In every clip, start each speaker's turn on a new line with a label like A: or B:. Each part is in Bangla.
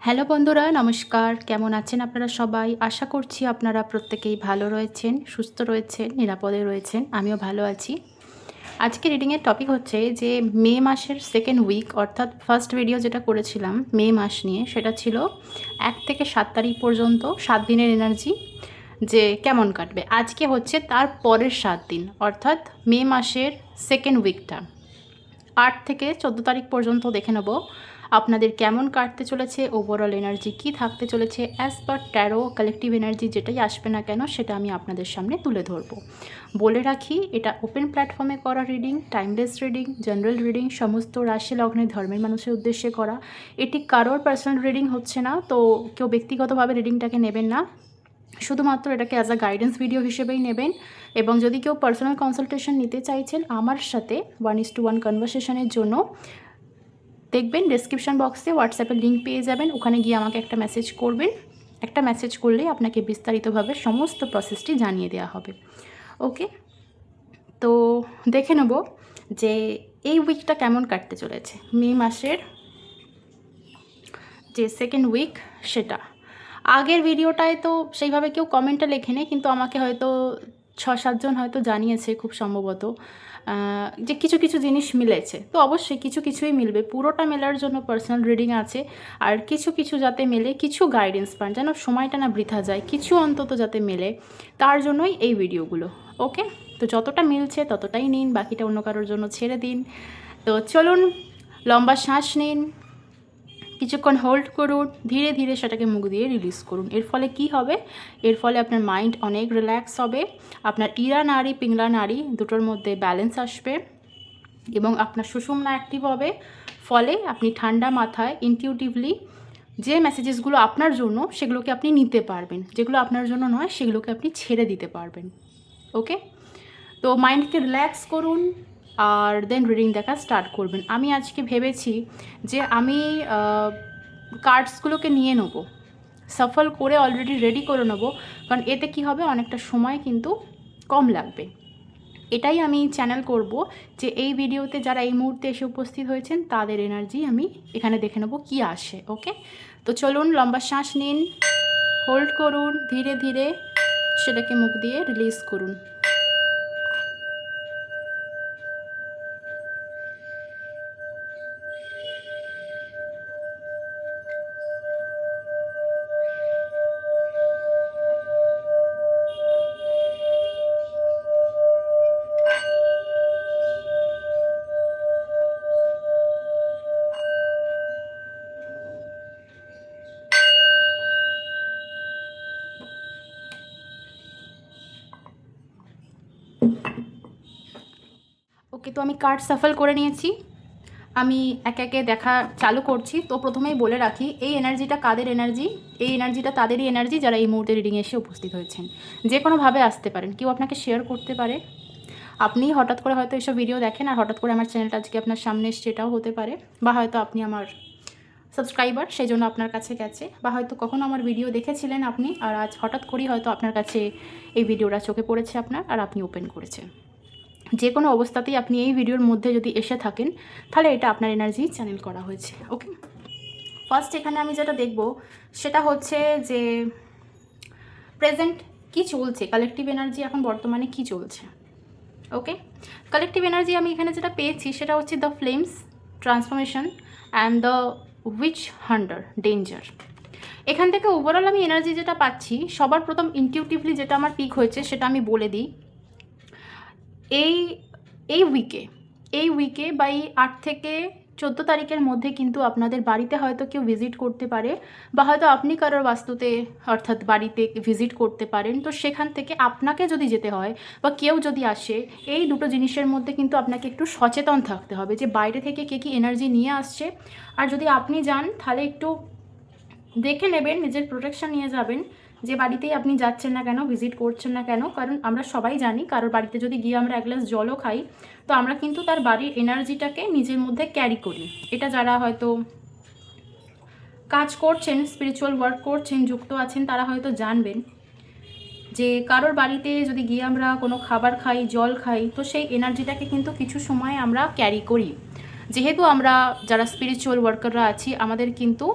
A: হ্যালো বন্ধুরা, নমস্কার। কেমন আছেন আপনারা সবাই? আশা করছি আপনারা প্রত্যেকেই ভালো রয়েছেন, সুস্থ রয়েছেন, নিরাপদে রয়েছেন। আমিও ভালো আছি। আজকে রিডিংয়ের টপিক হচ্ছে যে মে মাসের সেকেন্ড উইক, অর্থাৎ ফার্স্ট ভিডিও যেটা করেছিলাম মে মাস নিয়ে, সেটা ছিল 1 থেকে 7 তারিখ পর্যন্ত 7 দিনের এনার্জি যে কেমন কাটবে। আজকে হচ্ছে তার পরের 7 দিন, অর্থাৎ মে মাসের সেকেন্ড উইকটা 8 থেকে 14 তারিখ পর্যন্ত দেখে নেব আপনাদের কেমন কাটতে চলেছে, ওভারঅল এনার্জি কী থাকতে চলেছে। As per taro collective energy যেটাই আসবে না কেন সেটা আমি আপনাদের সামনে তুলে ধরবো। বলে রাখি, এটা ওপেন প্ল্যাটফর্মে করা reading, timeless reading, general reading, সমস্ত রাশি লগ্নে ধর্মের মানুষের উদ্দেশ্যে করা। এটি কারোর পার্সোনাল রিডিং হচ্ছে না, তো কেউ ব্যক্তিগতভাবে রিডিংটাকে নেবেন না, শুধুমাত্র এটাকে অ্যাজ আ গাইডেন্স ভিডিও হিসেবেই নেবেন। এবং যদি কেউ পার্সোনাল কনসালটেশন নিতে চাইছেন আমার সাথে 1:1 কনভারসেশনের জন্য, দেখবেন ডেসক্রিপশন বক্সে হোয়াটসঅ্যাপের লিঙ্ক পেয়ে যাবেন। ওখানে গিয়ে আমাকে একটা মেসেজ করবেন। একটা মেসেজ করলেই আপনাকে বিস্তারিতভাবে সমস্ত প্রসেসটি জানিয়ে দেওয়া হবে। ওকে, তো দেখে নেব যে এই উইকটা কেমন কাটতে চলেছে। মে মাসের যে সেকেন্ড উইক সেটা, আগের ভিডিওটায় তো সেইভাবে কেউ কমেন্টে লেখেনি, কিন্তু আমাকে হয়তো 6-7 জন হয়তো জানিয়েছে খুব সম্ভবত যে কিছু কিছু জিনিস মিলেছে। তো অবশ্যই কিছু কিছুই মিলবে, পুরোটা মেলার জন্য পার্সোনাল রিডিং আছে। আর কিছু কিছু যাতে মেলে, কিছু গাইডেন্স পান, যেন সময়টা না বৃথা যায়, কিছু অন্তত যাতে মেলে, তার জন্যই এই ভিডিওগুলো। ওকে, তো যতটা মিলছে ততটাই নিন, বাকিটা অন্য কারোর জন্য ছেড়ে দিন। তো চলুন, লম্বা শ্বাস নিন, কিছুক্ষণ হোল্ড করুন, ধীরে ধীরে সেটাকে মুখ দিয়ে রিলিজ করুন। এর ফলে কি হবে? এর ফলে আপনার মাইন্ড অনেক রিল্যাক্স হবে, আপনার ইরা নাড়ি পিংলা নাড়ি দুটোর মধ্যে ব্যালেন্স আসবে এবং আপনার সুষুম্না অ্যাক্টিভ হবে। ফলে আপনি ঠান্ডা মাথায় ইনটিউটিভলি যে মেসেজেসগুলো আপনার জন্য সেগুলোকে আপনি নিতে পারবেন, যেগুলো আপনার জন্য নয় সেগুলোকে আপনি ছেড়ে দিতে পারবেন। ওকে, তো মাইন্ডকে রিল্যাক্স করুন আর দেন রিডিং দেখা স্টার্ট করবেন। আমি আজকে ভেবেছি যে আমি কার্ডসগুলোকে নিয়ে নেবো, সাফল করে অলরেডি রেডি করে নেবো, কারণ এতে কি হবে, অনেকটা সময় কিন্তু কম লাগবে। এটাই আমি চ্যানেল করব যে এই ভিডিওতে যারা এই মুহূর্তে এসে উপস্থিত হয়েছেন তাদের এনার্জি আমি এখানে দেখে নেবো কী আসে। ওকে, তো চলুন, লম্বা শ্বাস নিন, হোল্ড করুন, ধীরে ধীরে সেটাকে মুখ দিয়ে রিলিজ করুন। ওকে, তো আমি কার্ড সাফল করে নিয়েছি, আমি একে একে দেখা চালু করছি। তো প্রথমেই বলে রাখি, এই এনার্জিটা কাদের এনার্জি? এই এনার্জিটা তাদেরই এনার্জি যারা এই মুহূর্তে রিডিংয়ে এসে উপস্থিত হয়েছেন। যে কোনোভাবে আসতে পারেন, কেউ আপনাকে শেয়ার করতে পারে, আপনি হঠাৎ করে হয়তো এসব ভিডিও দেখেন আর হঠাৎ করে আমার চ্যানেলটা আজকে আপনার সামনে এসছে, এটাও হতে পারে। বা হয়তো আপনি আমার সাবস্ক্রাইবার, সেই জন্য আপনার কাছে গেছে। বা হয়তো কখনো আমার ভিডিও দেখেছিলেন আপনি, আর আজ হঠাৎ করেই হয়তো আপনার কাছে এই ভিডিওটা চোখে পড়েছে আপনার, আর আপনি ওপেন করেছেন। যে কোনো অবস্থাতেই আপনি এই ভিডিওর মধ্যে যদি এসে থাকেন, তাহলে এটা আপনার এনার্জি চ্যানেল করা হয়েছে। ওকে, ফার্স্ট এখানে আমি যেটা দেখব সেটা হচ্ছে যে প্রেজেন্ট কি চলছে, কালেকটিভ এনার্জি এখন বর্তমানে কি চলছে। ওকে, কালেকটিভ এনার্জি আমি এখানে যেটা পেয়েছি সেটা হচ্ছে the flames, transformation and the which Hunter, danger. এখান থেকে ওভারঅল আমি এনার্জি যেটা পাচ্ছি, সবার প্রথম ইনটিউটিভলি যেটা আমার পিক হয়েছে সেটা আমি বলে দিই। এই এই উইকে বা এই 8 থেকে 14 তারিখের মধ্যে কিন্তু আপনাদের বাড়িতে হয়তো কেউ ভিজিট করতে পারে, বা হয়তো আপনি কারোর বাস্তুতে অর্থাৎ বাড়িতে ভিজিট করতে পারেন। তো সেখান থেকে আপনাকে যদি যেতে হয় বা কেউ যদি আসে, এই দুটো জিনিসের মধ্যে কিন্তু আপনাকে একটু সচেতন থাকতে হবে যে বাইরে থেকে কে কী এনার্জি নিয়ে আসছে। আর যদি আপনি যান তাহলে একটু দেখে নেবেন, নিজের প্রোটেকশন নিয়ে যাবেন, যে বাড়িতেই আপনি যাচ্ছেন না কেন, ভিজিট করছেন না কেন। কারণ আমরা সবাই জানি, কারোর বাড়িতে যদি গিয়ে আমরা এক গ্লাস জলও খাই, তো আমরা কিন্তু তার বাড়ির এনার্জিটাকে নিজের মধ্যে ক্যারি করি। এটা যারা হয়তো কাজ করছেন, স্পিরিচুয়াল ওয়ার্ক করছেন, যুক্ত আছেন, তারা হয়তো জানবেন যে কারোর বাড়িতে যদি গিয়ে আমরা কোনো খাবার খাই, জল খাই, তো সেই এনার্জিটাকে কিন্তু কিছু সময় আমরা ক্যারি করি। যেহেতু আমরা যারা স্পিরিচুয়াল ওয়ার্কাররা আছি, আমাদের কিন্তু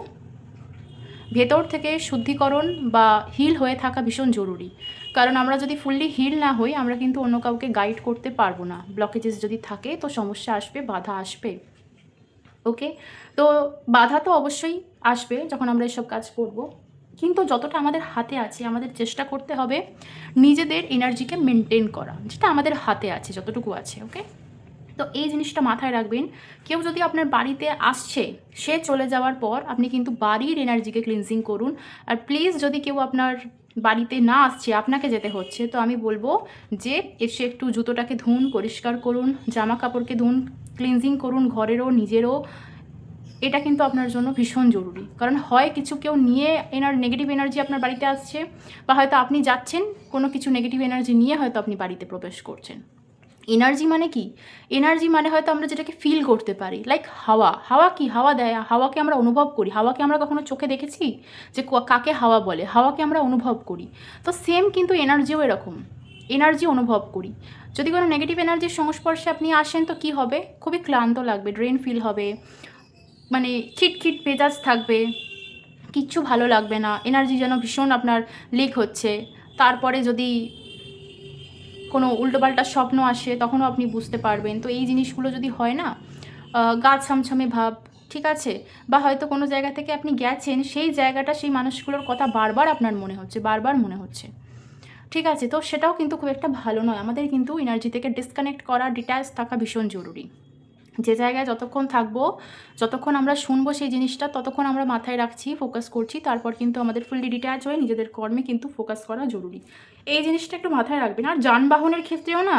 A: ভেতর থেকে শুদ্ধিকরণ বা হিল হয়ে থাকা ভীষণ জরুরি। কারণ আমরা যদি ফুললি হিল না হই আমরা কিন্তু অন্য কাউকে গাইড করতে পারবো না। ব্লকেজেস যদি থাকে তো সমস্যা আসবে, বাধা আসবে। ওকে, তো বাধা তো অবশ্যই আসবে যখন আমরা এসব কাজ করব, কিন্তু যতটা আমাদের হাতে আছে আমাদের চেষ্টা করতে হবে নিজেদের এনার্জিকে মেনটেন করা, যেটা আমাদের হাতে আছে যতটুকু আছে। ওকে, তো এই জিনিসটা মাথায় রাখবেন। কেউ যদি আপনার বাড়িতে আসছে, সে চলে যাওয়ার পর আপনি কিন্তু বাড়ির এনার্জিকে ক্লিনজিং করুন। আর প্লিজ যদি কেউ আপনার বাড়িতে না আসছে, আপনাকে যেতে হচ্ছে, তো আমি বলবো যে এসে একটু জুতোটাকে ধুন, পরিষ্কার করুন, জামা কাপড়কে ধুন, ক্লিনজিং করুন ঘরেরও নিজেরও। এটা কিন্তু আপনার জন্য ভীষণ জরুরি। কারণ হয় কিছু কেউ নিয়ে নেগেটিভ এনার্জি আপনার বাড়িতে আসছে, বা হয়তো আপনি যাচ্ছেন কোনো কিছু নেগেটিভ এনার্জি নিয়ে হয়তো আপনি বাড়িতে প্রবেশ করছেন। এনার্জি মানে কি? এনার্জি মানে হয়তো আমরা যেটাকে ফিল করতে পারি, লাইক হাওয়া। হাওয়া কি? হাওয়া দেয়, হাওয়াকে আমরা অনুভব করি। হাওয়াকে আমরা কখনো চোখে দেখেছি যে কাকে হাওয়া বলে? হাওয়াকে আমরা অনুভব করি। তো সেম কিন্তু এনার্জিও এরকম, এনার্জি অনুভব করি। যদি কোনো নেগেটিভ এনার্জির সংস্পর্শে আপনি আসেন তো কি হবে? খুবই ক্লান্ত লাগবে, ড্রেন ফিল হবে, মানে খিটখিট মেজাজ থাকবে, কিচ্ছু ভালো লাগবে না, এনার্জি যেন ভীষণ আপনার লিক হচ্ছে। তারপরে যদি কোনো উল্টোপাল্টা স্বপ্ন আসে তখনও আপনি বুঝতে পারবেন। তো এই জিনিসগুলো যদি হয় না, গা ছমছমে ভাব, ঠিক আছে, বা হয়তো কোনো জায়গা থেকে আপনি গেছেন, সেই জায়গাটা, সেই মানুষগুলোর কথা বারবার আপনার মনে হচ্ছে, বারবার মনে হচ্ছে, ঠিক আছে, তো সেটাও কিন্তু খুব একটা ভালো নয়। আমাদের কিন্তু এনার্জি থেকে ডিসকানেক্ট করা, ডিট্যাচ থাকা ভীষণ জরুরি। যে জায়গায় যতক্ষণ থাকবো, যতক্ষণ আমরা শুনবো সেই জিনিসটা, ততক্ষণ আমরা মাথায় রাখছি, ফোকাস করছি, তারপর কিন্তু আমাদের ফুললি ডিট্যাচ হয়ে নিজেদের কর্মে কিন্তু ফোকাস করা জরুরি। এই জিনিসটা একটু মাথায় রাখবেন। আর যানবাহনের ক্ষেত্রেও না,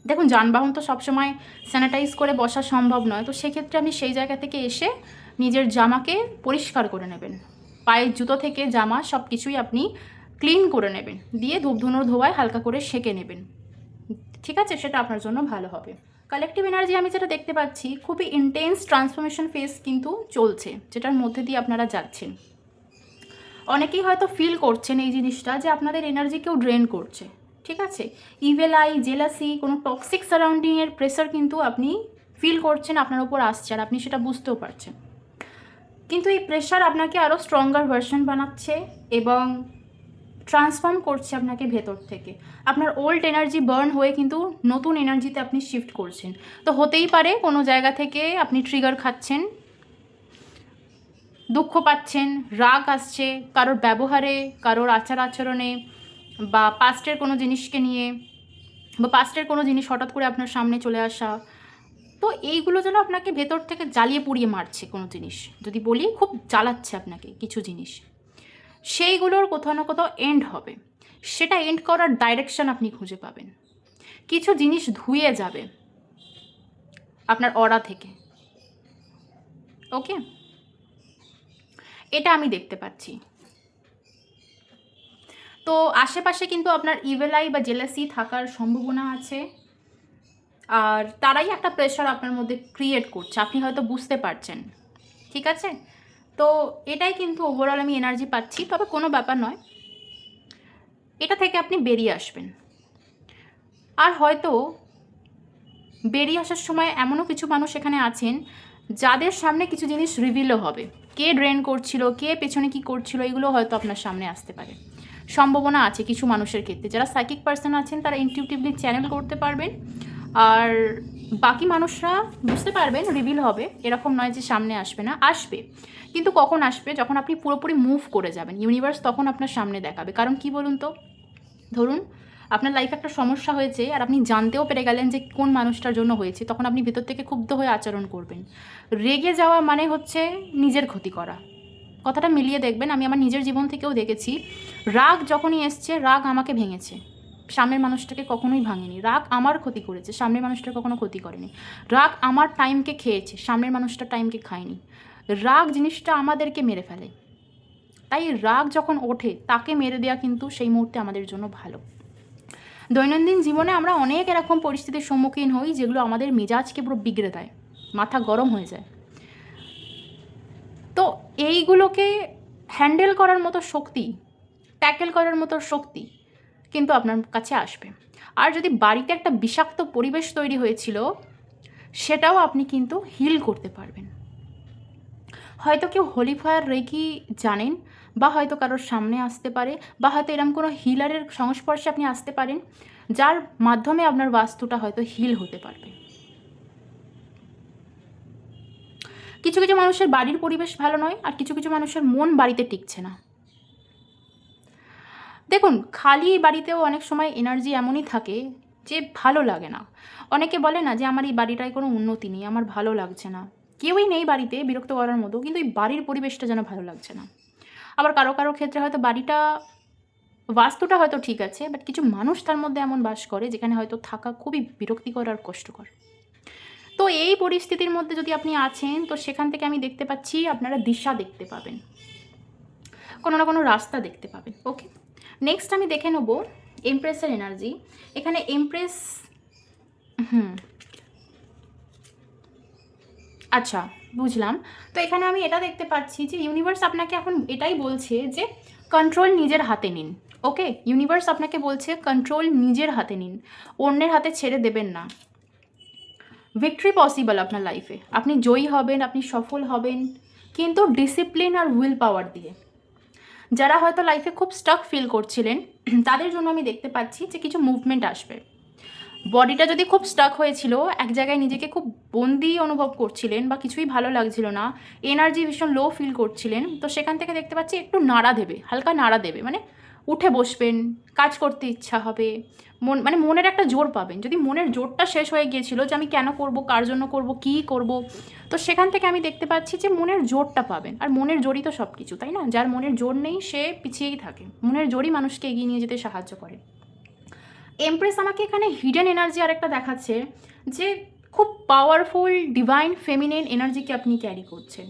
A: দেখুন যানবাহন তো সবসময় স্যানিটাইজ করে বসা সম্ভব নয়, তো সেক্ষেত্রে আপনি সেই জায়গা থেকে এসে নিজের জামাকে পরিষ্কার করে নেবেন। পায়ের জুতো থেকে জামা সব কিছুই আপনি ক্লিন করে নেবেন, দিয়ে ধূপধুনোর ধোয়ায় হালকা করে সেঁকে নেবেন, ঠিক আছে, সেটা আপনার জন্য ভালো হবে। কালেকটিভ এনার্জি আমি যেটা দেখতে পাচ্ছি, খুবই ইন্টেন্স ট্রান্সফরমেশন ফেজ কিন্তু চলছে, যেটার মধ্যে দিয়ে আপনারা যাচ্ছেন। অনেকেই হয়তো ফিল করছেন এই জিনিসটা যে আপনাদের এনার্জি কেউ ড্রেন করছে, ঠিক আছে, ইভেল আই, জেলাসি, কোনো টক্সিক সারাউন্ডিংয়ের প্রেসার কিন্তু আপনি ফিল করছেন, আপনার উপর আসছে, আর আপনি সেটা বুঝতেও পারছেন। কিন্তু এই প্রেশার আপনাকে আরও স্ট্রঙ্গার ভার্সন বানাচ্ছে এবং ট্রান্সফর্ম করছে আপনাকে ভেতর থেকে। আপনার ওল্ড এনার্জি বার্ন হয়ে কিন্তু নতুন এনার্জিতে আপনি শিফট করছেন। তো হতেই পারে কোনো জায়গা থেকে আপনি ট্রিগার খাচ্ছেন, দুঃখ পাচ্ছেন, রাগ আসছে কারোর ব্যবহারে, কারোর আচার আচরণে, বা পাস্টের কোনো জিনিসকে নিয়ে, বা পাস্টের কোনো জিনিস হঠাৎ করে আপনার সামনে চলে আসা। তো এইগুলো যেন আপনাকে ভেতর থেকে জ্বালিয়ে পুড়িয়ে মারছে। কোনো জিনিস যদি বলি, খুব জ্বালাচ্ছে আপনাকে কিছু জিনিস, সেইগুলোর কোথাও না কোথাও এন্ড হবে। সেটা এন্ড করার ডাইরেকশন আপনি খুঁজে পাবেন। কিছু জিনিস ধুয়ে যাবে আপনার অরা থেকে। ওকে, এটা আমি দেখতে পাচ্ছি। তো আশেপাশে কিন্তু আপনার ইভেল আই বা জেলাসি থাকার সম্ভাবনা আছে, আর তারাই একটা প্রেশার আপনার মধ্যে ক্রিয়েট করছে, আপনি হয়তো বুঝতে পারছেন, ঠিক আছে। তো এটাই কিন্তু ওভারঅল আমি এনার্জি পাচ্ছি। তবে কোনো ব্যাপার নয়, এটা থেকে আপনি বেরিয়ে আসবেন। আর হয়তো বেরিয়ে আসার সময় এমনও কিছু মানুষ এখানে আছেন যাদের সামনে কিছু জিনিস রিভিলও হবে। কে ড্রেন করছিল, কে পেছনে কি করছিল, এগুলো হয়তো আপনার সামনে আসতে পারে, সম্ভাবনা আছে কিছু মানুষের ক্ষেত্রে। যারা সাইকিক পার্সন আছেন তারা ইনটিউটিভলি চ্যানেল করতে পারবেন, আর বাকি মানুষরা বুঝতে পারবেন, রিভিল হবে। এরকম নয় যে সামনে আসবে না, আসবে, কিন্তু কখন আসবে? যখন আপনি পুরোপুরি মুভ করে যাবেন, ইউনিভার্স তখন আপনার সামনে দেখাবে। কারণ কি বলুন তো, ধরুন আপনার লাইফে একটা সমস্যা হয়েছে আর আপনি জানতেও পেরে গেলেন যে কোন মানুষটার জন্য হয়েছে, তখন আপনি ভেতর থেকে ক্ষুব্ধ হয়ে আচরণ করবেন। রেগে যাওয়া মানে হচ্ছে নিজের ক্ষতি করা। কথাটা মিলিয়ে দেখবেন, আমি আমার নিজের জীবন থেকেও দেখেছি। রাগ যখনই এসছে, রাগ আমাকে ভেঙেছে, সামনের মানুষটাকে কখনোই ভাঙেনি। রাগ আমার ক্ষতি করেছে, সামনের মানুষটার কখনো ক্ষতি করেনি। রাগ আমার টাইমকে খেয়েছে, সামনের মানুষটার টাইমকে খায়নি। রাগ জিনিসটা আমাদেরকে মেরে ফেলে, তাই রাগ যখন ওঠে তাকে মেরে দেওয়া কিন্তু সেই মুহূর্তে আমাদের জন্য ভালো। দৈনন্দিন জীবনে আমরা অনেক এরকম পরিস্থিতির সম্মুখীন হই যেগুলো আমাদের মেজাজকে পুরো বিগড়ে দেয়, মাথা গরম হয়ে যায়। তো এইগুলোকে হ্যান্ডেল করার মতো শক্তি, ট্যাকেল করার মতো শক্তি কিন্তু আপনার কাছে আসবে। আর যদি বাড়িতে একটা বিষাক্ত পরিবেশ তৈরি হয়েছিল, সেটাও আপনি কিন্তু হিল করতে পারবেন। হয়তো কেউ হোলি ফায়ার রেকি জানেন, বা হয়তো কারোর সামনে আসতে পারে, বা হয়তো এরকম কোনো হিলারের সংস্পর্শে আপনি আসতে পারেন, যার মাধ্যমে আপনার বাস্তুটা হয়তো হিল হতে পারবে। কিছু কিছু মানুষের বাড়ির পরিবেশ ভালো নয়, আর কিছু কিছু মানুষের মন বাড়িতে টিকছে না। দেখুন, খালি বাড়িতেও অনেক সময় এনার্জি এমনই থাকে যে ভালো লাগে না। অনেকে বলে না যে আমার এই বাড়িটায় কোনো উন্নতি নেই, আমার ভালো লাগছে না। কেউই নেই বাড়িতে বিরক্ত করার মতো, কিন্তু এই বাড়ির পরিবেশটা যেন ভালো লাগছে না। আবার কারো কারো ক্ষেত্রে হয়তো বাড়িটা, বাস্তুটা হয়তো ঠিক আছে, বাট কিছু মানুষ তার মধ্যে এমন বাস করে যেখানে হয়তো থাকা খুবই বিরক্তিকর আর কষ্টকর। তো এই পরিস্থিতির মধ্যে যদি আপনি আছেন, তো সেখান থেকে আমি দেখতে পাচ্ছি আপনারা দিশা দেখতে পাবেন, কোনো না কোনো রাস্তা দেখতে পাবেন। ওকে, নেক্সট আমি দেখে নেব এমপ্রেসের এনার্জি। এখানে এমপ্রেস, আচ্ছা বুঝলাম। তো এখানে আমি এটা দেখতে পাচ্ছি যে ইউনিভার্স আপনাকে এখন এটাই বলছে যে কন্ট্রোল নিজের হাতে নিন। ওকে, ইউনিভার্স আপনাকে বলছে কন্ট্রোল নিজের হাতে নিন, অন্যের হাতে ছেড়ে দেবেন না। ভিক্টরি পসিবল আপনার লাইফে, আপনি জয়ী হবেন, আপনি সফল হবেন, কিন্তু ডিসিপ্লিন আর উইল পাওয়ার দিয়ে। যারা হয়তো লাইফে খুব স্টাক ফিল করছিলেন, তাদের জন্য আমি দেখতে পাচ্ছি যে কিছু মুভমেন্ট আসবে। বডিটা যদি খুব স্টাক হয়েছিল, এক জায়গায় নিজেকে খুব বন্দি অনুভব করছিলেন, বা কিছুই ভালো লাগছিল না, এনার্জি ভীষণ লো ফিল করছিলেন, তো সেখান থেকে দেখতে পাচ্ছি একটু নাড়া দেবে, হালকা নাড়া দেবে, মানে উঠে বসবেন, কাজ করতে ইচ্ছা হবে, মানে মনের একটা জোর পাবেন। যদি মনের জোরটা শেষ হয়ে গিয়েছিল যে আমি কেন করব, কার জন্য করব, কী করব, তো সেখান থেকে আমি দেখতে পাচ্ছি যে মনের জোরটা পাবেন। আর মনের জোরই তো সব কিছু, তাই না? যার মনের জোর নেই সে পিছিয়েই থাকে, মনের জোরই মানুষকে এগিয়ে নিয়ে যেতে সাহায্য করে। এমপ্রেস আমাকে এখানে হিডেন এনার্জি আরেকটা দেখাচ্ছে, যে খুব পাওয়ারফুল ডিভাইন ফেমিনাইন এনার্জিকে আপনি ক্যারি করছেন।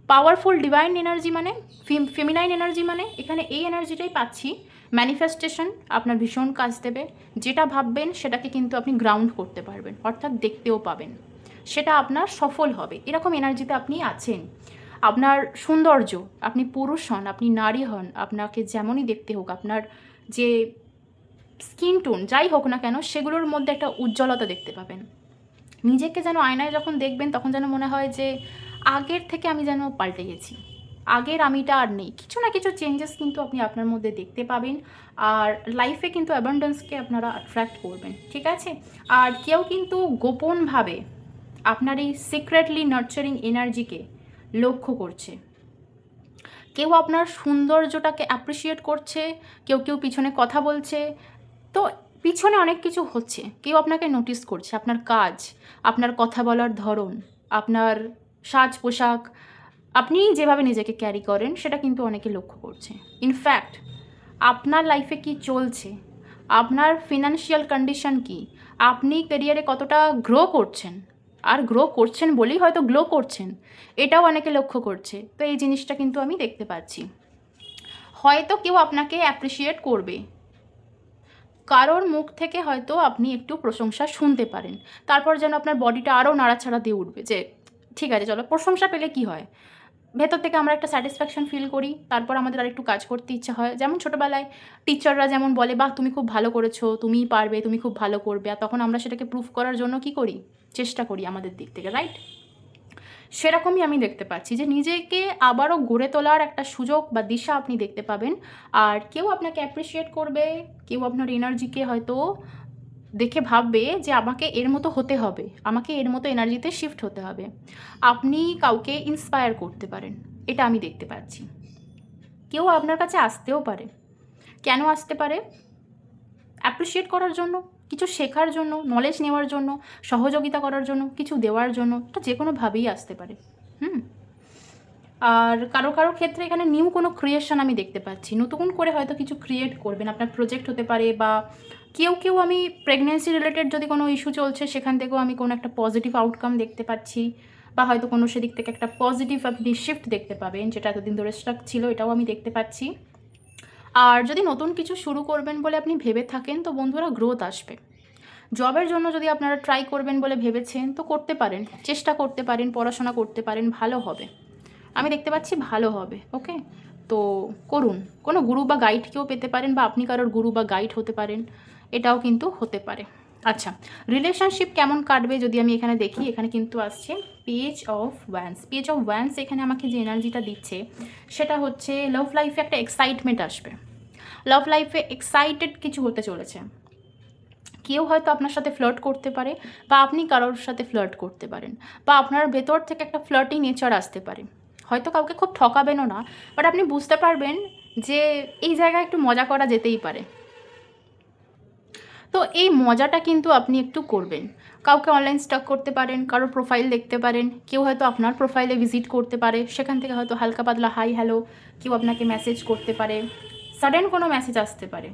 A: পাওয়ারফুল ডিভাইন এনার্জি মানে ফেমিনাইন এনার্জি, মানে এখানে এই এনার্জিটাই পাচ্ছি। ম্যানিফেস্টেশন আপনার ভীষণ কাজ দেবে, যেটা ভাববেন সেটাকে কিন্তু আপনি গ্রাউন্ড করতে পারবেন, অর্থাৎ দেখতেও পাবেন, সেটা আপনার সফল হবে, এরকম এনার্জিতে আপনি আছেন। আপনার সৌন্দর্য, আপনি পুরুষ হন, আপনি নারী হন, আপনাকে যেমনই দেখতে হোক, আপনার যে স্কিন টোন যাই হোক না কেন, সেগুলোর মধ্যে একটা উজ্জ্বলতা দেখতে পাবেন। নিজেকে যেন আয়নায় যখন দেখবেন, তখন যেন মনে হয় যে আগের থেকে আমি যেন পাল্টে গেছি, আগের আমিটা আর নেই। কিছু না কিছু চেঞ্জেস কিন্তু আপনি আপনার মধ্যে দেখতে পাবেন, আর লাইফে কিন্তু অ্যাবান্ডেন্সকে আপনারা অ্যাট্রাক্ট করবেন, ঠিক আছে? আর কেউ কিন্তু গোপনভাবে আপনার এই সিক্রেটলি নার্চারিং এনার্জিকে লক্ষ্য করছে। কেউ আপনার সৌন্দর্যটাকে অ্যাপ্রিসিয়েট করছে, কেউ কেউ পিছনে কথা বলছে। তো পিছনে অনেক কিছু হচ্ছে, কেউ আপনাকে নোটিস করছে, আপনার কাজ, আপনার কথা বলার ধরন, আপনার সাজ পোশাক, আপনি যেভাবে নিজেকে ক্যারি করেন, সেটা কিন্তু অনেকে লক্ষ্য করছে। ইনফ্যাক্ট আপনার লাইফে কি চলছে, আপনার ফিনান্সিয়াল কন্ডিশন কি, আপনি ক্যারিয়ারে কতটা গ্রো করছেন, আর গ্রো করছেন বলেই হয়তো গ্লো করছেন, এটাও অনেকে লক্ষ্য করছে। তো এই জিনিসটা কিন্তু আমি দেখতে পাচ্ছি। হয়তো কেউ আপনাকে অ্যাপ্রিসিয়েট করবে, কারোর মুখ থেকে হয়তো আপনি একটু প্রশংসা শুনতে পারেন, তারপর যেন আপনার বডিটা আরও নাড়াচাড়া দিয়ে উঠবে যে ঠিক আছে চলো। প্রশংসা পেলে কি হয়, ভেতর থেকে আমরা একটা স্যাটিসফ্যাকশন ফিল করি, তারপর আমাদের আর একটু কাজ করতে ইচ্ছা হয়। যেমন ছোটোবেলায় টিচাররা যেমন বলে, বাহ তুমি খুব ভালো করেছো, তুমিই পারবে, তুমি খুব ভালো করবে, আর তখন আমরা সেটাকে প্রুফ করার জন্য কি করি, চেষ্টা করি আমাদের দিক থেকে, রাইট? সেরকমই আমি দেখতে পাচ্ছি যে নিজেকে আবারও গড়ে তোলার একটা সুযোগ বা দিশা আপনি দেখতে পাবেন। আর কেউ আপনাকে অ্যাপ্রিসিয়েট করবে, কেউ আপনার এনার্জিকে হয়তো দেখে ভাববে যে আমাকে এর মতো হতে হবে, আমাকে এর মতো এনার্জিতে শিফট হতে হবে। আপনি কাউকে ইন্সপায়ার করতে পারেন, এটা আমি দেখতে পাচ্ছি। কেউ আপনার কাছে আসতেও পারে, কেন আসতে পারে? অ্যাপ্রিসিয়েট করার জন্য, কিছু শেখার জন্য, নলেজ নেওয়ার জন্য, সহযোগিতা করার জন্য, কিছু দেওয়ার জন্য, এটা যে কোনোভাবেই আসতে পারে। আর কারো কারো ক্ষেত্রে এখানে নিউ কোনো ক্রিয়েশন আমি দেখতে পাচ্ছি, নতুন করে হয়তো কিছু ক্রিয়েট করবেন, আপনার প্রজেক্ট হতে পারে, বা কেউ কেউ আমি প্রেগনেন্সি রিলেটেড যদি কোনো ইস্যু চলছে, সেখান থেকেও আমি কোনো একটা পজিটিভ আউটকাম দেখতে পাচ্ছি, বা হয়তো কোনো সেদিক থেকে একটা পজিটিভ আপনি শিফট দেখতে পাবেন, যেটা এতদিন ধরে স্টাক ছিল, এটাও আমি দেখতে পাচ্ছি। আর যদি নতুন কিছু শুরু করবেন বলে আপনি ভেবে থাকেন, তো বন্ধুরা গ্রোথ আসবে। জবের জন্য যদি আপনারা ট্রাই করবেন বলে ভেবেছেন, তো করতে পারেন, চেষ্টা করতে পারেন, পড়াশোনা করতে পারেন, ভালো হবে, আমি দেখতে পাচ্ছি ভালো হবে। ওকে, তো করুন। কোনো গুরু বা গাইডকেও পেতে পারেন, বা আপনি কারোর গুরু বা গাইড হতে পারেন, এটাও কিন্তু হতে পারে। আচ্ছা, রিলেশনশিপ কেমন কাটবে যদি আমি এখানে দেখি, এখানে কিন্তু আসছে page of wands. Page of wands এখানে আমাকে যে এনার্জিটা দিচ্ছে সেটা হচ্ছে লাভ লাইফে একটা এক্সাইটমেন্ট আসবে, লাভ লাইফে এক্সাইটেড কিছু হতে চলেছে। কেউ হয়তো আপনার সাথে ফ্লার্ট করতে পারে, বা আপনি কারোর সাথে ফ্লার্ট করতে পারেন, বা আপনার ভেতর থেকে একটা ফ্লার্টিং নেচার আসতে পারে। হয়তো কাউকে খুব ঠকাবেনও না, বাট আপনি বুঝতে পারবেন যে এই জায়গায় একটু মজা করা যেতেই পারে। তো এই মজাটা কিন্তু আপনি একটু করবেন। কাউকে অনলাইন স্টক করতে পারেন, কারোর প্রোফাইল দেখতে পারেন, কেউ হয়তো আপনার প্রোফাইলে ভিজিট করতে পারে, সেখান থেকে হয়তো হালকা পাতলা হাই হ্যালো কেউ আপনাকে মেসেজ করতে পারে, সাডেন কোনো মেসেজ আসতে পারে।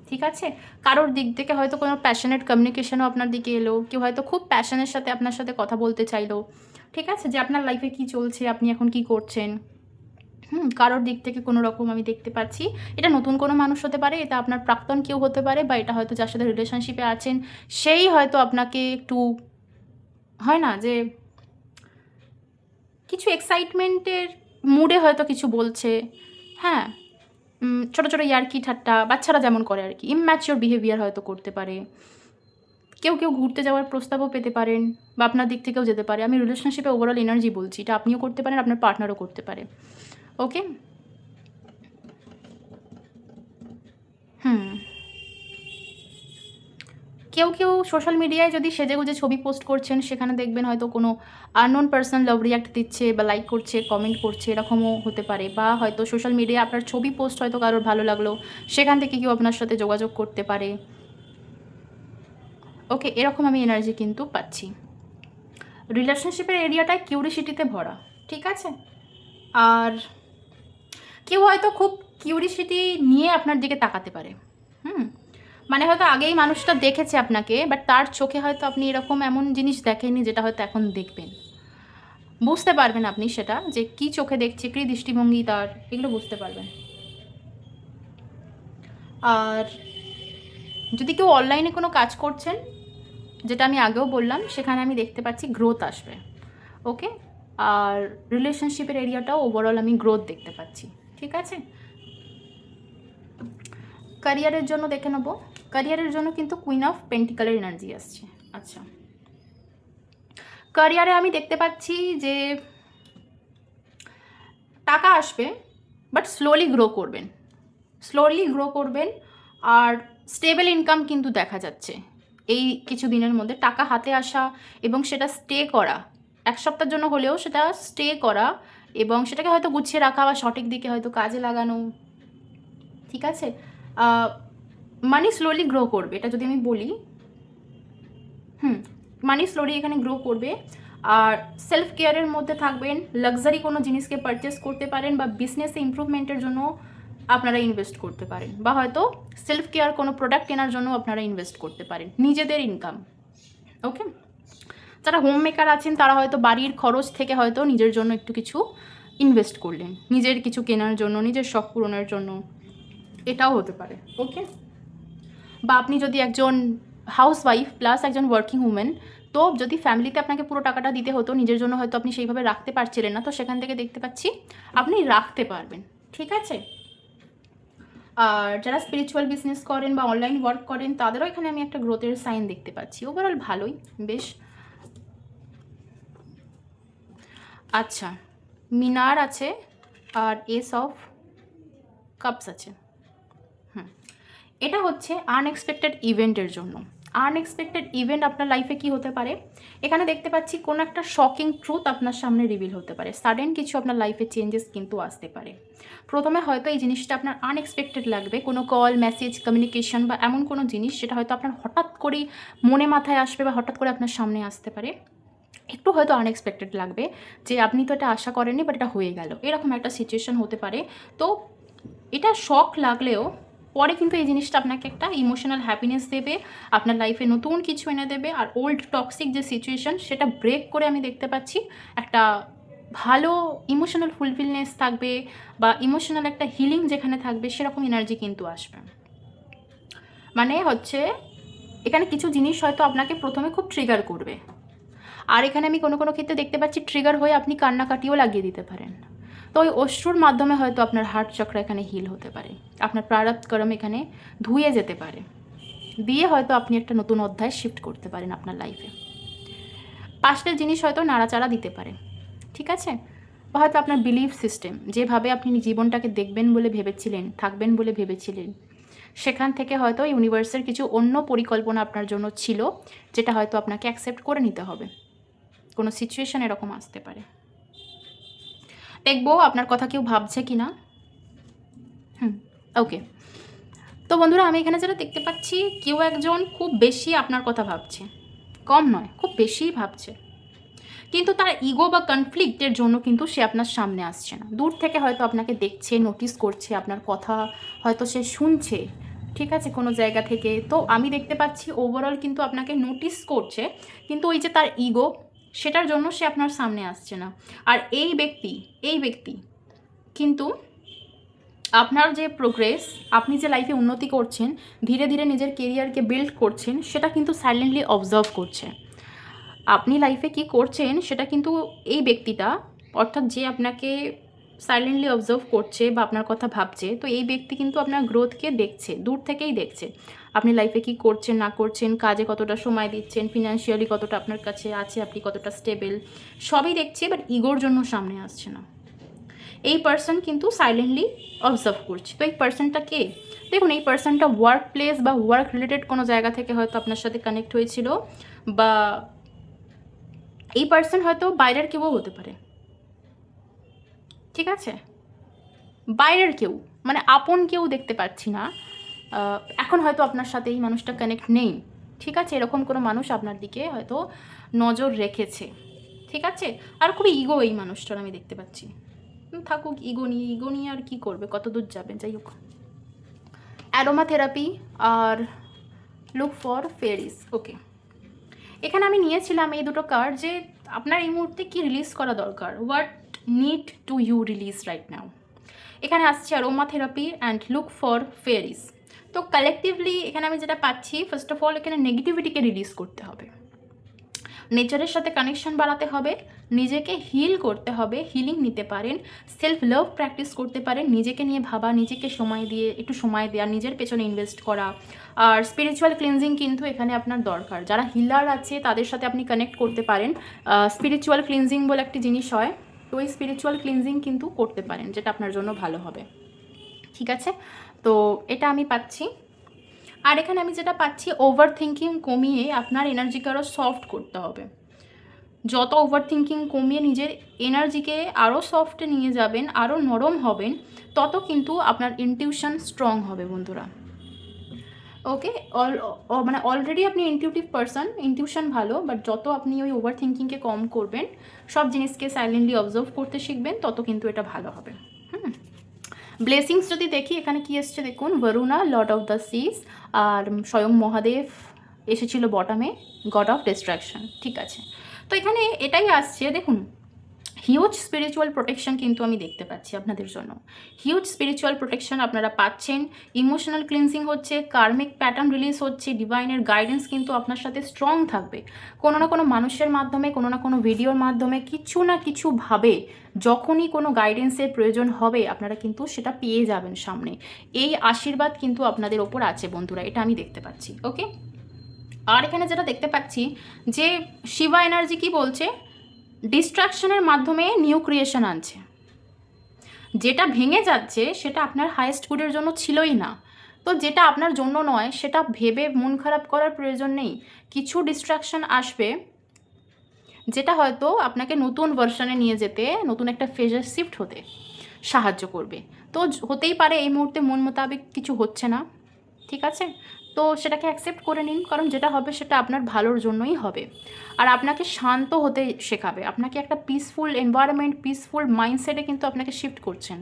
A: ঠিক আছে, কারোর দিক থেকে হয়তো কোনো প্যাশনেট কমিউনিকেশনও আপনার দিকে এলো, কেউ হয়তো খুব প্যাশনের সাথে আপনার সাথে কথা বলতে চাইলো। ঠিক আছে, যে আপনার লাইফে কী চলছে, আপনি এখন কি করছেন। কারোর দিক থেকে কোনো রকম আমি দেখতে পাচ্ছি, এটা নতুন কোনো মানুষ হতে পারে, এটা আপনার প্রাক্তন কেউ হতে পারে, বা এটা হয়তো যার সাথে রিলেশনশিপে আছেন সেই হয়তো আপনাকে একটু, হয় না যে কিছু এক্সাইটমেন্টের মুডে হয়তো কিছু বলছে। হ্যাঁ, ছোটো ছোটো ইয়ার্কি ঠাট্টা বাচ্চারা যেমন করে আর কি, ইম্যাচিওর বিহেভিয়ার হয়তো করতে পারে। কেউ কেউ ঘুরতে যাওয়ার প্রস্তাবও পেতে পারেন, বা আপনার দিক থেকেও যেতে পারে। আমি রিলেশনশিপে ওভারঅল এনার্জি বলছি, এটা আপনিও করতে পারেন, আপনার পার্টনারও করতে পারে। ওকে, কেউ কেউ সোশ্যাল মিডিয়ায় যদি সেজেগুজে ছবি পোস্ট করছেন, সেখানে দেখবেন হয়তো কোনো আননোন পার্সন লাভ রিয়াক্ট দিচ্ছে, বা লাইক করছে, কমেন্ট করছে, এরকমও হতে পারে। বা হয়তো সোশ্যাল মিডিয়ায় আপনার ছবি পোস্ট হয়তো কারোর ভালো লাগলো, সেখান থেকে কেউ আপনার সাথে যোগাযোগ করতে পারে। ওকে, এরকম আমি এনার্জি কিন্তু পাচ্ছি। রিলেশনশিপের এরিয়াটায় কিউরিসিটিতে ভরা। ঠিক আছে, আর কেউ হয়তো খুব কিউরিসিটি নিয়ে আপনার দিকে তাকাতে পারে। মানে হয়তো আগেই মানুষটা দেখেছে আপনাকে, বাট তার চোখে হয়তো আপনি এরকম এমন জিনিস দেখেননি যেটা হয়তো এখন দেখবেন। বুঝতে পারবেন আপনি সেটা, যে কি চোখে দেখছে, কী দৃষ্টিভঙ্গি তার, এগুলো বুঝতে পারবেন। আর যদি কেউ অনলাইনে কোনো কাজ করছেন, যেটা আমি আগেও বললাম, সেখানে আমি দেখতে পাচ্ছি গ্রোথ আসবে। ওকে, আর রিলেশনশিপের এরিয়াটাও ওভারঅল আমি গ্রোথ দেখতে পাচ্ছি। ঠিক আছে, ক্যারিয়ারের জন্য দেখে নেবো। ক্যারিয়ারের জন্য কিন্তু কুইন অফ পেন্টিকালের এনার্জি আসছে। আচ্ছা, ক্যারিয়ারে আমি দেখতে পাচ্ছি যে টাকা আসবে, বাট স্লোলি গ্রো করবেন, স্লোলি গ্রো করবেন। আর স্টেবল ইনকাম কিন্তু দেখা যাচ্ছে এই কিছু দিনের মধ্যে, টাকা হাতে আসা এবং সেটা স্টে করা, এক সপ্তাহের জন্য হলেও সেটা স্টে করা, এবং সেটাকে হয়তো গুছিয়ে রাখা বা সঠিক দিকে হয়তো কাজে লাগানো। ঠিক আছে, মানি স্লোলি গ্রো করবে, এটা যদি আমি বলি। মানি স্লোলি এখানে গ্রো করবে। আর সেলফ কেয়ারের মধ্যে থাকবেন, লাক্সারি কোনো জিনিসকে পারচেস করতে পারেন, বা বিজনেসে ইমপ্রুভমেন্টের জন্য আপনারা ইনভেস্ট করতে পারেন, বা হয়তো সেলফ কেয়ার কোনো প্রোডাক্ট কেনার জন্য আপনারা ইনভেস্ট করতে পারেন, নিজেদের ইনকাম। ওকে, যারা হোম মেকার আছেন তারা হয়তো বাড়ির খরচ থেকে হয়তো নিজের জন্য একটু কিছু ইনভেস্ট করলেন, নিজের কিছু কেনার জন্য, নিজের শখ পূরণের জন্য, এটাও হতে পারে। ওকে, বা আপনি যদি একজন হাউসওয়াইফ প্লাস একজন ওয়ার্কিং উমেন, তো যদি ফ্যামিলিতে আপনাকে পুরো টাকাটা দিতে হতো, নিজের জন্য হয়তো আপনি সেইভাবে রাখতে পারছিলেন না, তো সেখান থেকে দেখতে পাচ্ছি আপনি রাখতে পারবেন। ঠিক আছে, আর যারা স্পিরিচুয়াল বিজনেস করেন বা অনলাইন ওয়ার্ক করেন, তাদেরও এখানে আমি একটা গ্রোথের সাইন দেখতে পাচ্ছি। ওভারঅল ভালোই, বেশ। আচ্ছা, মিনার আছে, আর এস অফ কাপস আছে। এটা হচ্ছে আনএক্সপেক্টেড ইভেন্টের জন্য। আনএক্সপেক্টেড ইভেন্ট আপনার লাইফে কি হতে পারে, এখানে দেখতে পাচ্ছি কোনো একটা শকিং ট্রুথ আপনার সামনে রিভিল হতে পারে, সাডেন কিছু আপনার লাইফে চেঞ্জেস কিন্তু আসতে পারে। প্রথমে হয়তো এই জিনিসটা আপনার আনএক্সপেক্টেড লাগবে, কোনো কল, মেসেজ, কমিউনিকেশন, বা এমন কোনো জিনিস যেটা হয়তো আপনার হঠাৎ করেই মনে মাথায় আসবে, বা হঠাৎ করে আপনার সামনে আসতে পারে। একটু হয়তো আনএক্সপেক্টেড লাগবে, যে আপনি তো এটা আশা করেননি, বাট এটা হয়ে গেল, এরকম একটা সিচুয়েশন হতে পারে। তো এটা শক লাগলেও পরে কিন্তু এই জিনিসটা আপনাকে একটা ইমোশনাল হ্যাপিনেস দেবে, আপনার লাইফে নতুন কিছু এনে দেবে। আর ওল্ড টক্সিক যে সিচুয়েশন, সেটা ব্রেক করে আমি দেখতে পাচ্ছি একটা ভালো ইমোশনাল ফুলফিলনেস থাকবে, বা ইমোশনাল একটা হিলিং যেখানে থাকবে, সেরকম এনার্জি কিন্তু আসবে। মানে হচ্ছে এখানে কিছু জিনিস হয়তো আপনাকে প্রথমে খুব ট্রিগার করবে, আর এখানে আমি কোনো কোনো ক্ষেত্রে দেখতে পাচ্ছি ট্রিগার হয়ে আপনি কান্নাকাটিও লাগিয়ে দিতে পারেন। তো ওই অশ্রুর মাধ্যমে হয়তো আপনার হার্ট চক্র এখানে হিল হতে পারে, আপনার প্রারব্ধ কর্ম এখানে ধুয়ে যেতে পারে। দিয়ে হয়তো আপনি একটা নতুন অধ্যায় শিফট করতে পারেন আপনার লাইফে। পাস্টের জিনিস হয়তো নাড়াচাড়া দিতে পারে, ঠিক আছে? বা হয়তো আপনার বিলিফ সিস্টেম, যেভাবে আপনি জীবনটাকে দেখবেন বলে ভেবেছিলেন, থাকবেন বলে ভেবেছিলেন, সেখান থেকে হয়তো ইউনিভার্সের কিছু অন্য পরিকল্পনা আপনার জন্য ছিল, যেটা হয়তো আপনাকে অ্যাকসেপ্ট করে নিতে হবে। কোনো সিচুয়েশন এরকম আসতে পারে। দেখবো আপনার কথা কেউ ভাবছে কি না। ওকে। তো বন্ধুরা, আমি এখানে যেটা দেখতে পাচ্ছি, কেউ একজন খুব বেশি আপনার কথা ভাবছে, কম নয়, খুব বেশিই ভাবছে। কিন্তু তার ইগো বা কনফ্লিক্টের জন্য কিন্তু সে আপনার সামনে আসছে না। দূর থেকে হয়তো আপনাকে দেখছে, নোটিস করছে, আপনার কথা হয়তো সে শুনছে, ঠিক আছে, কোনো জায়গা থেকে। তো আমি দেখতে পাচ্ছি ওভারঅল কিন্তু আপনাকে নোটিস করছে, কিন্তু ওই যে তার ইগো, সেটার জন্য সে আপনার সামনে আসছে না। আর এই ব্যক্তি কিন্তু আপনার যে প্রোগ্রেস, আপনি যে লাইফে উন্নতি করছেন, ধীরে ধীরে নিজের কেরিয়ারকে বিল্ড করছেন, সেটা কিন্তু সাইলেন্টলি অবজার্ভ করছে। আপনি লাইফে কি করছেন সেটা কিন্তু এই ব্যক্তিটা, অর্থাৎ যে আপনাকে সাইলেন্টলি অবজার্ভ করছে বা আপনার কথা ভাবছে, তো এই ব্যক্তি কিন্তু আপনার গ্রোথকে দেখছে, দূর থেকেই দেখছে। আপনি লাইফে কি করছেন না করছেন, কাজে কতটা সময় দিচ্ছেন, ফিনান্সিয়ালি কতটা আপনার কাছে আছে, আপনি কতটা স্টেবল, সবই দেখছে, বাট ইগোর জন্য সামনে আসছে না। এই পার্সন কিন্তু সাইলেন্টলি অবজার্ভ করছে। তো এই পার্সনটা কে? দেখুন, এই পার্সনটা ওয়ার্ক প্লেস বা ওয়ার্ক রিলেটেড কোনো জায়গা থেকে হয়তো আপনার সাথে কানেক্ট হয়েছিল, বা এই পার্সন হয়তো বাইরের কেউ হতে পারে, ঠিক আছে? বাইরের কেউ, মানে আপন কেউ দেখতে পাচ্ছি না। এখন হয়তো আপনার সাথে এই মানুষটা কানেক্ট নেই, ঠিক আছে? এরকম কোনো মানুষ আপনার দিকে হয়তো নজর রেখেছে, ঠিক আছে? আর খুবই ইগো এই মানুষটার আমি দেখতে পাচ্ছি। থাকুক ইগো নিয়ে আর কি করবে, কত দূর যাবে, যাই হোক। অ্যারোমা থেরাপি আর লুক ফর ফেয়ারিস। ওকে, এখানে আমি নিয়েছিলাম এই দুটো কার্ড, যে আপনার এই মুহূর্তে কি রিলিজ করা দরকার, what need to you release right now. এখানে আসছে aroma therapy and look for fairies. তো কালেকটিভলি এখানে আমি যেটা পাচ্ছি, ফার্স্ট অফ অল এখানে নেগেটিভিটিকে রিলিজ করতে হবে, নেচারের সাথে কানেকশন বাড়াতে হবে, নিজেকে হিল করতে হবে, হিলিং নিতে পারেন, সেলফ লাভ প্র্যাকটিস করতে পারেন, নিজেকে নিয়ে ভাবা, নিজেকে সময় দিয়ে একটু সময় দেওয়া, নিজের পেছনে ইনভেস্ট করা। আর স্পিরিচুয়াল ক্লিনজিং কিন্তু এখানে আপনার দরকার। যারা হিলার আছে তাদের সাথে আপনি কানেক্ট করতে পারেন। স্পিরিচুয়াল ক্লিনজিং বলে একটি জিনিস হয়, তো ওই স্পিরিচুয়াল ক্লিনজিং কিন্তু করতে পারেন, যেটা আপনার জন্য ভালো হবে, ঠিক আছে? তো এটা আমি পাচ্ছি। আর এখানে আমি যেটা পাচ্ছি, ওভার থিঙ্কিং কমিয়ে আপনার এনার্জিকে আরও সফট করতে হবে। যত ওভার থিঙ্কিং কমিয়ে নিজের এনার্জিকে আরও সফটে নিয়ে যাবেন, আরও নরম হবেন, তত কিন্তু আপনার ইনটিউশন স্ট্রং হবে বন্ধুরা। ওকে, মানে অলরেডি আপনি ইনটিউটিভ পারসন, ইনটিউশন ভালো, বাট যত আপনি ওই ওভার থিঙ্কিংকে কম করবেন, সব জিনিসকে সাইলেন্টলি অবজার্ভ করতে শিখবেন, তত কিন্তু এটা ভালো হবে। ব্লেসিংস যদি দেখি, এখানে কি এসছে দেখুন, বরুণা, লর্ড অফ দ্য সিজ, আর স্বয়ং মহাদেব এসেছিল বটমে, গড অফ ডিস্ট্রাকশন, ঠিক আছে? তো এখানে এটাই আসছে, দেখুন, হিউজ স্পিরিচুয়াল প্রোটেকশন কিন্তু আমি দেখতে পাচ্ছি আপনাদের জন্য। হিউজ স্পিরিচুয়াল প্রোটেকশন আপনারা পাচ্ছেন, ইমোশনাল ক্লিনজিং হচ্ছে, কার্মিক প্যাটার্ন রিলিজ হচ্ছে, ডিভাইনের গাইডেন্স কিন্তু আপনার সাথে স্ট্রং থাকবে। কোনো না কোনো মানুষের মাধ্যমে, কোনো না কোনো ভিডিওর মাধ্যমে, কিছু না কিছুভাবে যখনই কোনো গাইডেন্সের প্রয়োজন হবে, আপনারা কিন্তু সেটা পেয়ে যাবেন সামনে। এই আশীর্বাদ কিন্তু আপনাদের ওপর আছে বন্ধুরা, এটা আমি দেখতে পাচ্ছি। ওকে, আর এখানে যেটা দেখতে পাচ্ছি, যে শিবা এনার্জি কি বলছে, ডিস্ট্রাকশনের মাধ্যমে নিউ ক্রিয়েশন আনছে। যেটা ভেঙে যাচ্ছে সেটা আপনার হাইয়েস্ট গুডের জন্য ছিলই না, তো যেটা আপনার জন্য নয় সেটা ভেবে মন খারাপ করার প্রয়োজন নেই। কিছু ডিস্ট্রাকশন আসবে যেটা হয়তো আপনাকে নতুন ভার্সনে নিয়ে যেতে, নতুন একটা ফেজে শিফট হতে সাহায্য করবে। তো হতেই পারে এই মুহূর্তে মন মোতাবেক কিছু হচ্ছে না, ঠিক আছে? তো সেটাকে অ্যাকসেপ্ট করে নিন, কারণ যেটা হবে সেটা আপনার ভালোর জন্যই হবে। আর আপনাকে শান্ত হতে শেখাবে, আপনাকে একটা পিসফুল এনভায়রনমেন্ট, পিসফুল মাইন্ডসেটে কিন্তু আপনাকে শিফট করছেন,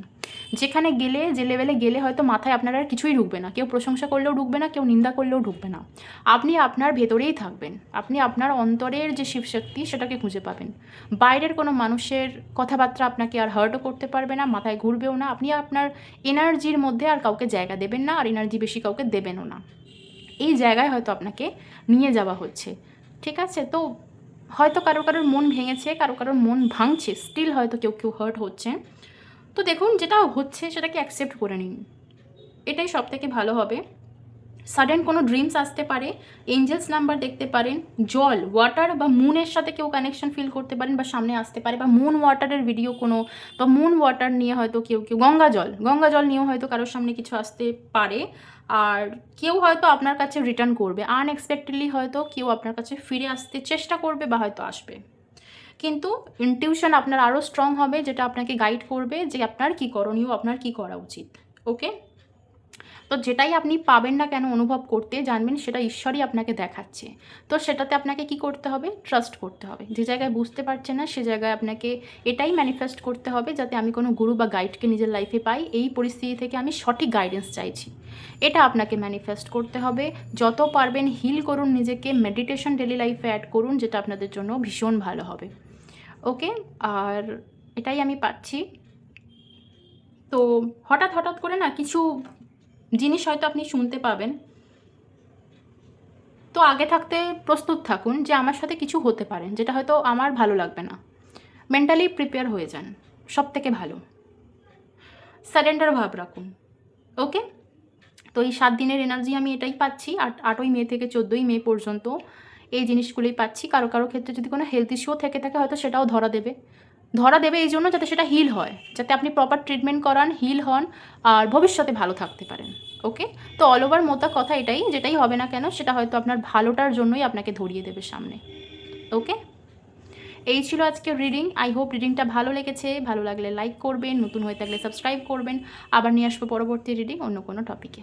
A: যেখানে গেলে, যে লেভেলে গেলে হয়তো মাথায় আপনার আর কিছুই ঢুকবে না, কেউ প্রশংসা করলেও ঢুকবে না, কেউ নিন্দা করলেও ঢুকবে না। আপনি আপনার ভেতরেই থাকবেন, আপনি আপনার অন্তরের যে শিবশক্তি সেটাকে খুঁজে পাবেন। বাইরের কোনো মানুষের কথাবার্তা আপনাকে আর হার্টও করতে পারবে না, মাথায় ঘুরবেও না। আপনি আপনার এনার্জির মধ্যে আর কাউকে জায়গা দেবেন না, আর এনার্জি বেশি কাউকে দেবেনও না। এই জায়গায় হয়তো আপনাকে নিয়ে যাওয়া হচ্ছে, ঠিক আছে? তো হয়তো কারোর মন ভেঙেছে, কারোর মন ভাঙছে, স্টিল হয়তো কেউ হার্ট হচ্ছে। তো দেখুন, যেটা হচ্ছে সেটাকে অ্যাকসেপ্ট করে নিন, এটাই সব থেকে ভালো হবে। সাডেন কোনো ড্রিমস আসতে পারে, এঞ্জেলস নাম্বার দেখতে পারেন, জল ওয়াটার বা মুনের সাথে কেউ কানেকশন ফিল করতে পারেন বা সামনে আসতে পারে, বা মুন ওয়াটারের ভিডিও কোনো, বা মুন ওয়াটার নিয়ে হয়তো কেউ গঙ্গা জল নিয়েও হয়তো কারোর সামনে কিছু আসতে পারে। আর কেউ হয়তো আপনার কাছে রিটার্ন করবে, আনএক্সপেক্টেডলি হয়তো কেউ আপনার কাছে ফিরে আসতে চেষ্টা করবে বা হয়তো আসবে। কিন্তু ইনটিউশন আপনার আরও স্ট্রং হবে, যেটা আপনাকে গাইড করবে যে আপনার কী করণীয়, আপনার কী করা উচিত। ওকে, তো যেটাই আপনি পাবেন না কেন অনুভব করতে, জানবেন সেটা ঈশ্বরই আপনাকে দেখাচ্ছে। তো সেটাতে আপনাকে কি করতে হবে? ট্রাস্ট করতে হবে। যে জায়গায় বুঝতে পারছেন না সে জায়গায় আপনাকে এটাই ম্যানিফেস্ট করতে হবে, যাতে আমি কোনো গুরু বা গাইডকে নিজের লাইফে পাই, এই পরিস্থিতি থেকে আমি সঠিক গাইডেন্স চাইছি। এটা আপনাকে ম্যানিফেস্ট করতে হবে। যত পারবেন হিল করুন নিজেকে, মেডিটেশন ডেলি লাইফে অ্যাড করুন, যেটা আপনাদের জন্য ভীষণ ভালো হবে। ওকে, আর এটাই আমি পাচ্ছি। তো হঠাৎ করে না কিছু জিনিস হয়তো আপনি শুনতে পাবেন, তো আগে থাকতে প্রস্তুত থাকুন যে আমার সাথে কিছু হতে পারে যেটা হয়তো আমার ভালো লাগবে না। মেন্টালি প্রিপেয়ার হয়ে যান, সব থেকে ভালো। সারেন্ডার ভাব রাখুন। ওকে, তো এই 7 দিনের এনার্জি আমি এটাই পাচ্ছি। 8ই মে থেকে 14ই মে পর্যন্ত এই জিনিসগুলোই পাচ্ছি। কারো ক্ষেত্রে যদি কোনো হেলথ ইস্যুও থেকে থাকে হয়তো সেটাও ধরা দেবে এই জন্য, যাতে সেটা হিল হয়, যাতে আপনি প্রপার ট্রিটমেন্ট করান, হিল হন, আর ভবিষ্যতে ভালো থাকতে পারেন। ওকে, তো অল ওভার মোটা কথা এটাই, যেটাই হবে না কেন সেটা হয়তো আপনার ভালোটার জন্যই আপনাকে ধরিয়ে দেবে সামনে। ওকে, এই ছিল আজকের রিডিং। আই হোপ রিডিংটা ভালো লেগেছে। ভালো লাগলে লাইক করবেন, নতুন হয়ে থাকলে সাবস্ক্রাইব করবেন। আবার নিয়ে আসবো পরবর্তী রিডিং অন্য কোনো টপিকে।